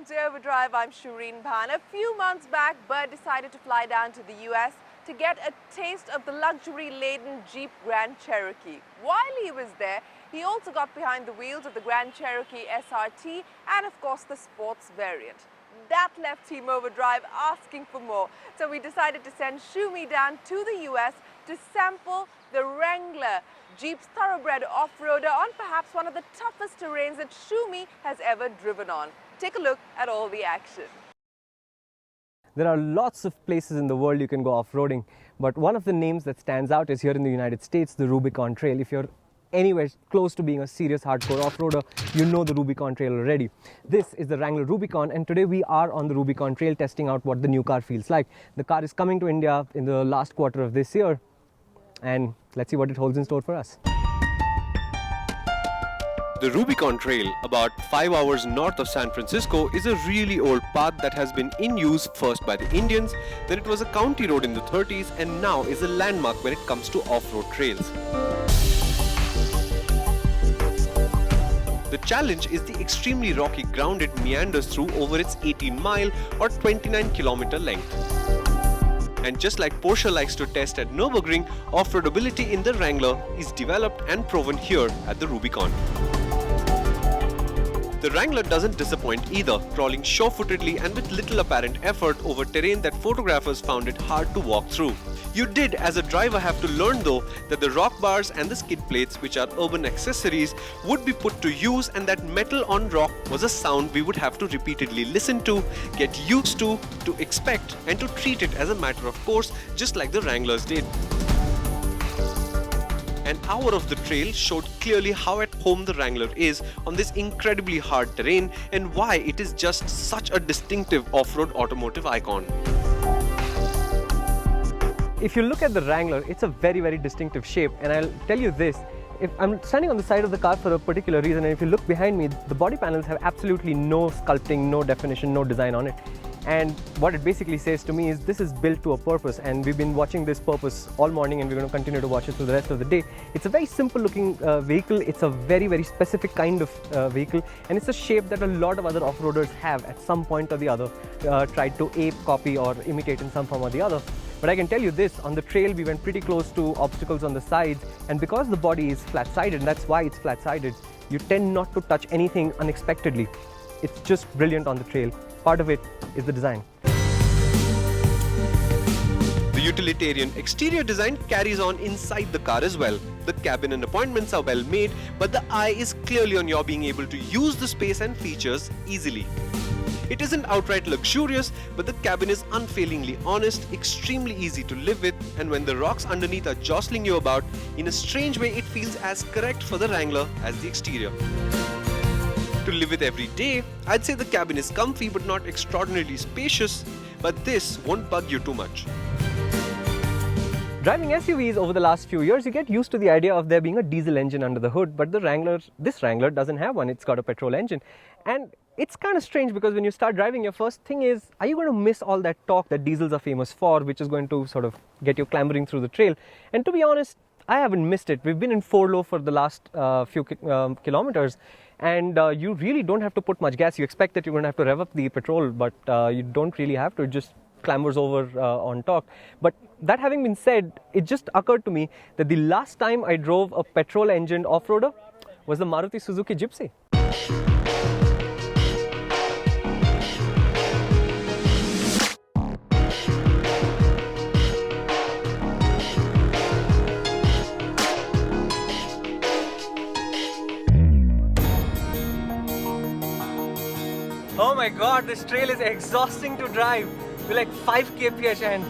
welcome to Overdrive. I'm Shureen Bhan. A few months back, Bert decided to fly down to the US to get a taste of the luxury-laden Jeep Grand Cherokee. While he was there, he also got behind the wheels of the Grand Cherokee SRT and of course the sports variant. That left Team Overdrive asking for more. So we decided to send Shumi down to the US to sample the Wrangler, Jeep's thoroughbred off-roader on perhaps one of the toughest terrains that Shumi has ever driven on. Take a look at all the action. There are lots of places in the world you can go off-roading, but one of the names that stands out is here in the United States, the Rubicon Trail. If you're anywhere close to being a serious hardcore off-roader, you know the Rubicon Trail already. This is the Wrangler Rubicon, and today we are on the Rubicon Trail testing out what the new car feels like. The car is coming to India in the last quarter of this year, and let's see what it holds in store for us. The Rubicon Trail, about 5 hours north of San Francisco, is a really old path that has been in use first by the Indians, then it was a county road in the 30s, and now is a landmark when it comes to off-road trails. The challenge is the extremely rocky ground it meanders through over its 18-mile or 29-kilometer length. And just like Porsche likes to test at Nürburgring, off-roadability in the Wrangler is developed and proven here at the Rubicon. The Wrangler doesn't disappoint either, crawling sure-footedly and with little apparent effort over terrain that photographers found it hard to walk through. You did, as a driver, have to learn though that the rock bars and the skid plates, which are urban accessories, would be put to use, and that metal on rock was a sound we would have to repeatedly listen to, get used to expect, and to treat it as a matter of course, just like the Wranglers did. An hour of the trail showed clearly how at home the Wrangler is on this incredibly hard terrain and why it is just such a distinctive off-road automotive icon. If you look at the Wrangler, it's a very, very distinctive shape, and I'll tell you this. If I'm standing on the side of the car for a particular reason, and if you look behind me, the body panels have absolutely no sculpting, no definition, no design on it. And what it basically says to me is this is built to a purpose, and we've been watching this purpose all morning, and we're going to continue to watch it through the rest of the day. It's a very simple looking vehicle. It's a very, very specific kind of vehicle, and it's a shape that a lot of other off-roaders have at some point or the other tried to ape, copy or imitate in some form or the other. But I can tell you this, on the trail we went pretty close to obstacles on the sides, and because the body is flat-sided, and that's why it's flat-sided, you tend not to touch anything unexpectedly. It's just brilliant on the trail. Part of it is the design. The utilitarian exterior design carries on inside the car as well. The cabin and appointments are well made, but the eye is clearly on your being able to use the space and features easily. It isn't outright luxurious, but the cabin is unfailingly honest, extremely easy to live with, and when the rocks underneath are jostling you about, in a strange way it feels as correct for the Wrangler as the exterior. To live with every day, I'd say the cabin is comfy but not extraordinarily spacious, but this won't bug you too much. Driving SUVs over the last few years, you get used to the idea of there being a diesel engine under the hood, but this Wrangler doesn't have one. It's got a petrol engine. And it's kind of strange because when you start driving, your first thing is, are you going to miss all that torque that diesels are famous for, which is going to sort of get you clambering through the trail? And to be honest, I haven't missed it. We've been in 4-low for the last few kilometers, and you really don't have to put much gas. You expect that you're going to have to rev up the petrol, but you don't really have to. It just clambers over on torque. But that having been said, it just occurred to me that the last time I drove a petrol-engined off-roader was the Maruti Suzuki Gypsy. Oh my god, this trail is exhausting to drive. We're like 5 kph and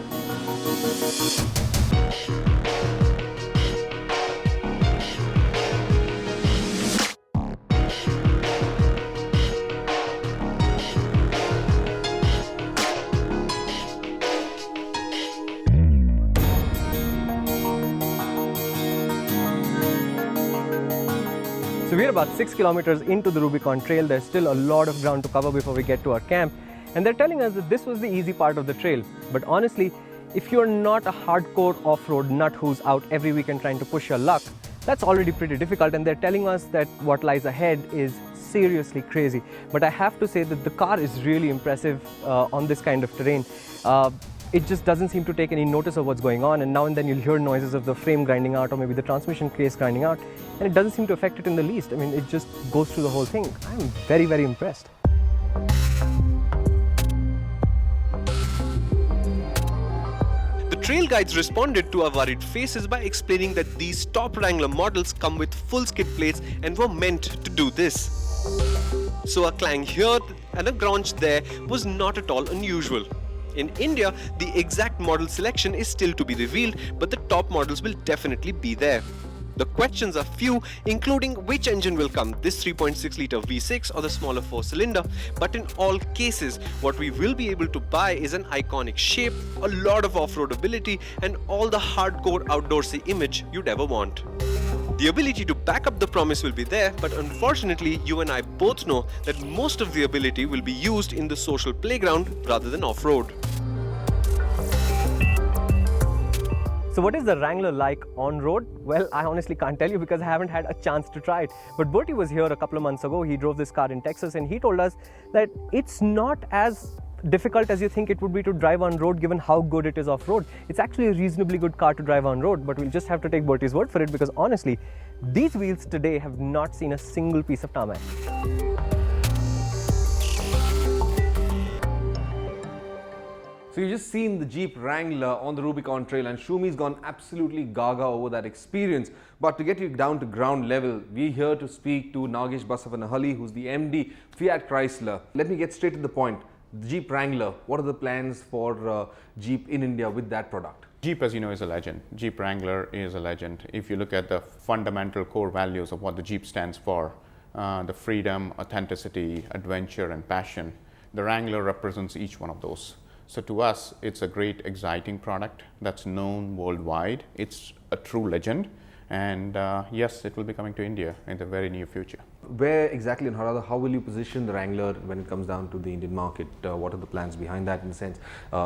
So we're about 6 kilometers into the Rubicon Trail. There's still a lot of ground to cover before we get to our camp. And they're telling us that this was the easy part of the trail. But honestly, if you're not a hardcore off-road nut who's out every weekend trying to push your luck, that's already pretty difficult. And they're telling us that what lies ahead is seriously crazy. But I have to say that the car is really impressive on this kind of terrain. It just doesn't seem to take any notice of what's going on, and now and then you'll hear noises of the frame grinding out or maybe the transmission case grinding out, and it doesn't seem to affect it in the least. I mean, it just goes through the whole thing. I'm very, very impressed. The trail guides responded to our worried faces by explaining that these top Wrangler models come with full skid plates and were meant to do this. So a clang here and a graunch there was not at all unusual. In India, the exact model selection is still to be revealed, but the top models will definitely be there. The questions are few, including which engine will come, this 3.6-litre V6 or the smaller 4-cylinder. But in all cases, what we will be able to buy is an iconic shape, a lot of off-road ability, and all the hardcore outdoorsy image you'd ever want. The ability to back up the promise will be there, but unfortunately, you and I both know that most of the ability will be used in the social playground rather than off-road. So what is the Wrangler like on road? Well, I honestly can't tell you because I haven't had a chance to try it. But Bertie was here a couple of months ago. He drove this car in Texas and he told us that it's not as difficult as you think it would be to drive on road given how good it is off road. It's actually a reasonably good car to drive on road, but we'll just have to take Bertie's word for it because honestly, these wheels today have not seen a single piece of tarmac. So you've just seen the Jeep Wrangler on the Rubicon Trail, and Shumi's gone absolutely gaga over that experience. But to get you down to ground level, we're here to speak to Nagesh Basavanhalli, who's the MD, Fiat-Chrysler. Let me get straight to the point. The Jeep Wrangler, what are the plans for Jeep in India with that product? Jeep, as you know, is a legend. Jeep Wrangler is a legend. If you look at the fundamental core values of what the Jeep stands for, the freedom, authenticity, adventure, and passion, the Wrangler represents each one of those. So to us, it's a great, exciting product that's known worldwide. It's a true legend, and yes, it will be coming to India in the very near future. Where exactly and how will you position the Wrangler when it comes down to the Indian market? What are the plans behind that in a sense?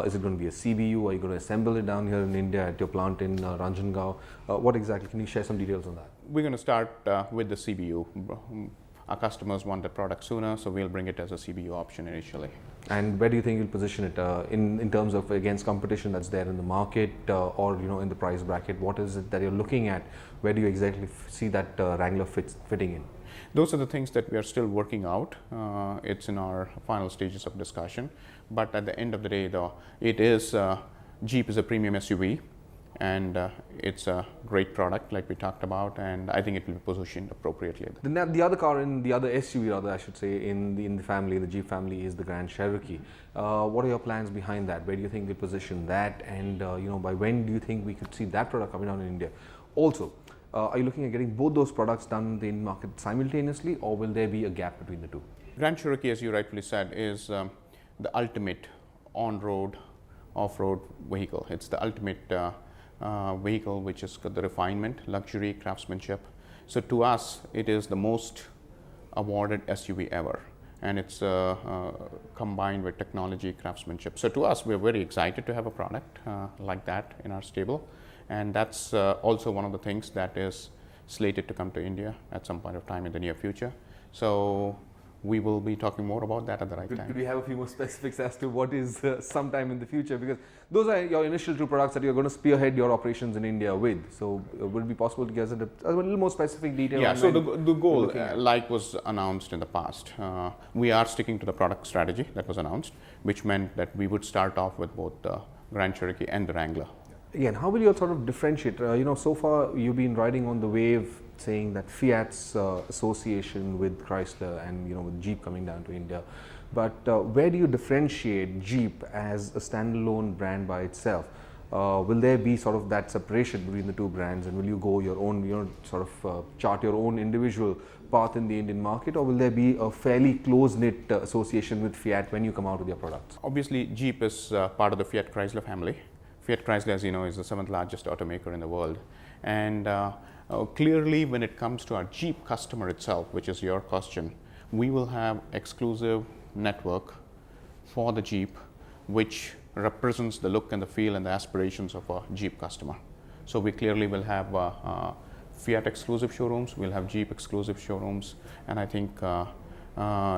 Is it going to be a CBU? Are you going to assemble it down here in India at your plant in Ranjangaon? What exactly? Can you share some details on that? We're going to start with the CBU. Our customers want the product sooner, so we'll bring it as a CBU option initially. And where do you think you'll position it in terms of against competition that's there in the market or in the price bracket? What is it that you're looking at? Where do you exactly see that Wrangler fitting in? Those are the things that we are still working out. It's in our final stages of discussion. But at the end of the day, though, it is Jeep is a premium SUV, and it's a great product like we talked about, and I think it will be positioned appropriately. The other car in the other SUV, rather I should say, in the family, the Jeep family, is the Grand Cherokee. What are your plans behind that? Where do you think you position that, and by when do you think we could see that product coming out in India? Also, are you looking at getting both those products done in the market simultaneously, or will there be a gap between the two? Grand Cherokee, as you rightfully said, is the ultimate on-road, off-road vehicle. It's the ultimate vehicle which has got the refinement, luxury, craftsmanship. So to us, it is the most awarded SUV ever, and it's combined with technology, craftsmanship. So to us, we're very excited to have a product like that in our stable, and that's also one of the things that is slated to come to India at some point of time in the near future. So we will be talking more about that at the right time. Could we have a few more specifics as to what is sometime in the future? Because those are your initial two products that you're going to spearhead your operations in India with. So would it be possible to get a little more specific detail? Yeah, so the goal, like was announced in the past, we are sticking to the product strategy that was announced, which meant that we would start off with both the Grand Cherokee and the Wrangler. Again, how will you sort of differentiate? So far you've been riding on the wave saying that Fiat's association with Chrysler and with Jeep coming down to India, but where do you differentiate Jeep as a standalone brand by itself? Will there be sort of that separation between the two brands, and will you go your own, chart your own individual path in the Indian market, or will there be a fairly close-knit association with Fiat when you come out with your products? Obviously, Jeep is part of the Fiat-Chrysler family. Fiat-Chrysler, as you know, is the 7th largest automaker in the world, and clearly when it comes to our Jeep customer itself, which is your question, we will have exclusive network for the Jeep which represents the look and the feel and the aspirations of a Jeep customer. So we clearly will have Fiat exclusive showrooms, we'll have Jeep exclusive showrooms, and I think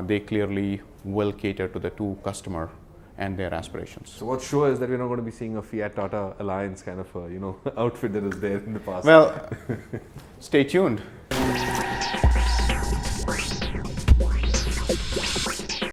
they clearly will cater to the two customer and their aspirations. So what's sure is that we're not going to be seeing a Fiat-Tata alliance kind of, outfit that is there in the past. Well, stay tuned.